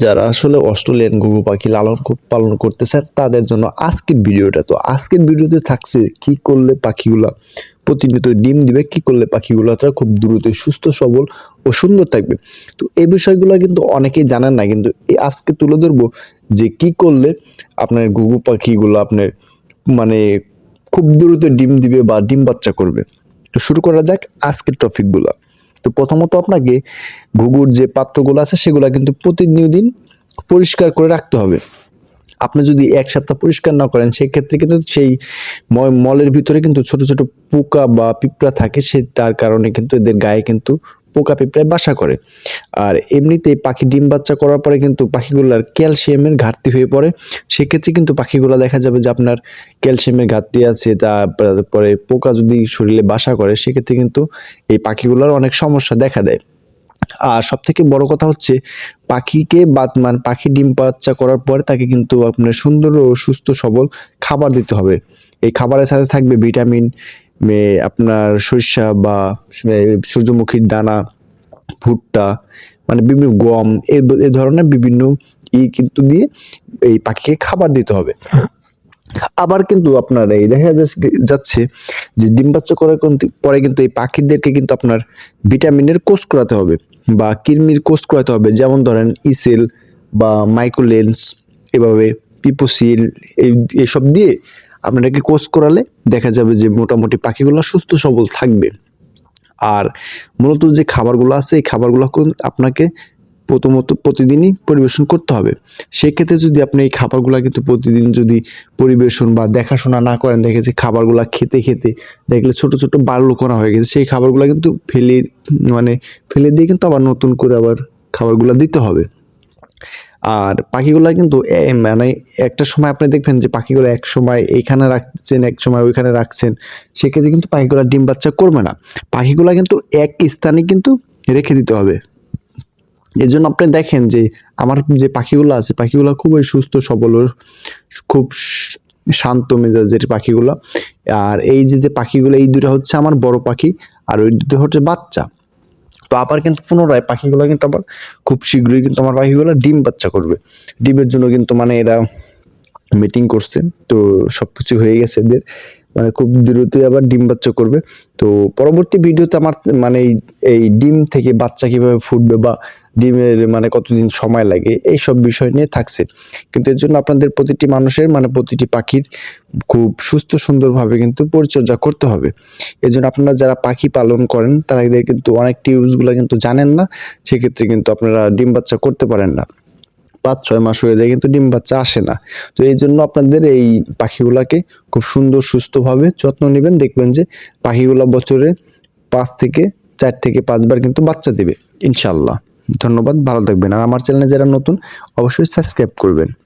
যারা আসলে অস্ট্রেলিয়ান ঘুঘু পাখি পালন করতে চান তাদের জন্য আজকের ভিডিওটা। তো আজকের ভিডিওতে থাকছে কি করলে পাখিগুলা প্রতিনিয়ত ডিম দিবে, কি করলে পাখিগুলাটা খুব দ্রুত সুস্থ সবল ও সুন্দর থাকবে। তো এই বিষয়গুলো কিন্তু অনেকেই জানেন না, কিন্তু এই আজকে তুলে ধরবো যে কি করলে আপনার ঘুঘু পাখিগুলো আপনার মানে খুব দ্রুত ডিম দিবে বা ডিম বাচ্চা করবে। তো শুরু করা যাক আজকের টপিকগুলো। তো প্রথমত আপনাকে ঘুঘুর যে পাত্রগুলো আছে সেগুলো কিন্তু প্রতিদিন পরিষ্কার করে রাখতে হবে। আপনি যদি এক সপ্তাহ পরিষ্কার না করেন সেক্ষেত্রে কিন্তু সেই মলের ভিতরে কিন্তু ছোট ছোট পোকা বা পিঁপড়া থাকে, সে তার কারণে কিন্তু এদের গায়ে কিন্তু পোকা পিঁপড়ায় বাসা করে। আর এমনিতেই পাখি ডিম বাচ্চা করার পরে কিন্তু পাখিগুলোর ক্যালসিয়ামের ঘাটতি হয়ে পড়ে। সেক্ষেত্রে কিন্তু পাখিগুলো দেখা যাবে যে আপনার ক্যালসিয়ামের ঘাটতি আছে, তারপরে পোকা যদি শরীরে বাসা করে সেক্ষেত্রে কিন্তু এই পাখিগুলোর অনেক সমস্যা দেখা দেয়। আর সবথেকে বড় কথা হচ্ছে পাখিকে পাখি ডিম বাচ্চা করার পরে তাকে কিন্তু আপনার সুন্দর ও সুস্থ সবল খাবার দিতে হবে। এই খাবারের সাথে থাকবে ভিটামিন, আপনার সরিষা বা সূর্যমুখীর দানা, ভুট্টা, মানে বিভিন্ন গম, এই ধরনের বিভিন্ন কিন্তু দিয়ে এই পাখিকে খাবার দিতে হবে। আবার কিন্তু আপনার এই দেখা যাচ্ছে যে ডিম বাচ্চা করার পরে কিন্তু এই পাখিদেরকে কিন্তু আপনার ভিটামিনের কোর্স করাতে হবে বা কৃমির কোর্স করাতে হবে, যেমন ধরেন ইসেল বা মাইক্রোলেন্স, এভাবে পিপোসিল, এইসব দিয়ে আপনাদেরকে কোর্স করালে দেখা যাবে যে মোটামুটি পাখিগুলো সুস্থ সবল থাকবে। আর মূলত যে খাবারগুলো আছে এই খাবারগুলো আপনাকে প্রথমত প্রতিদিনই পরিবেশন করতে হবে। সেক্ষেত্রে যদি আপনি এই খাবারগুলো কিন্তু প্রতিদিন যদি পরিবেশন বা দেখাশোনা না করেন, দেখে যে খাবারগুলো খেতে খেতে দেখলে ছোট ছোট বালুকণা হয়ে গেছে, সেই খাবারগুলো কিন্তু ফেলে দিয়ে কিন্তু আবার নতুন করে আবার খাবারগুলো দিতে হবে। আর পাখিগুলা কিন্তু মানে একটা সময় আপনি দেখবেন যে পাখিগুলো এক সময় এইখানে রাখছেন, এক সময় ওইখানে রাখছেন, সেক্ষেত্রে কিন্তু পাখিগুলা ডিম বাচ্চা করবে না। পাখিগুলা কিন্তু এক স্থানে কিন্তু রেখে দিতে হবে। এর জন্য আপনি দেখেন যে আমার যে পাখিগুলো আছে পাখিগুলো খুবই সুস্থ সবল, খুব শান্ত মেজাজের পাখিগুলো। আর এই যে পাখিগুলো, এই দুটো হচ্ছে আমার বড় পাখি, আর ওই দুটো হচ্ছে বাচ্চা। তো আবার কিন্তু পুনরায় পাখিগুলো কিন্তু আবার খুব শীঘ্রই কিন্তু আমার পাখিগুলো ডিম বাচ্চা করবে। ডিমের জন্য কিন্তু মানে এরা মিটিং করছে, তো সবকিছু হয়ে গেছে এদের, মানে খুব দ্রুতই আবার ডিম বাচ্চা করবে। তো পরবর্তী ভিডিওতে আমার মানে এই ডিম থেকে বাচ্চা কিভাবে ফুটবে বা ডিমের মানে কতদিন সময় লাগে এইসব বিষয় নিয়ে থাকছে। কিন্তু এর জন্য আপনাদের প্রতিটি মানুষের মানে প্রতিটি পাখির খুব সুস্থ সুন্দরভাবে কিন্তু পরিচর্যা করতে হবে। এই জন্য আপনারা যারা পাখি পালন করেন তারা এদের কিন্তু অনেক টিপসগুলো কিন্তু জানেন না, সেক্ষেত্রে কিন্তু আপনারা ডিম বাচ্চা করতে পারেন না। 5-6 মাস হয়ে যায় কিন্তু ডিম বাচ্চা আসে না। তো এই জন্য আপনাদের এই পাখিগুলাকে খুব সুন্দর সুস্থভাবে যত্ন নেবেন, দেখবেন যে পাখিগুলা বছরে 4 থেকে 5 বার কিন্তু বাচ্চা দিবে ইনশাল্লাহ। ধন্যবাদ, ভালো থাকবেন। আর আমার চ্যানেলে যারা নতুন অবশ্যই সাবস্ক্রাইব করবেন।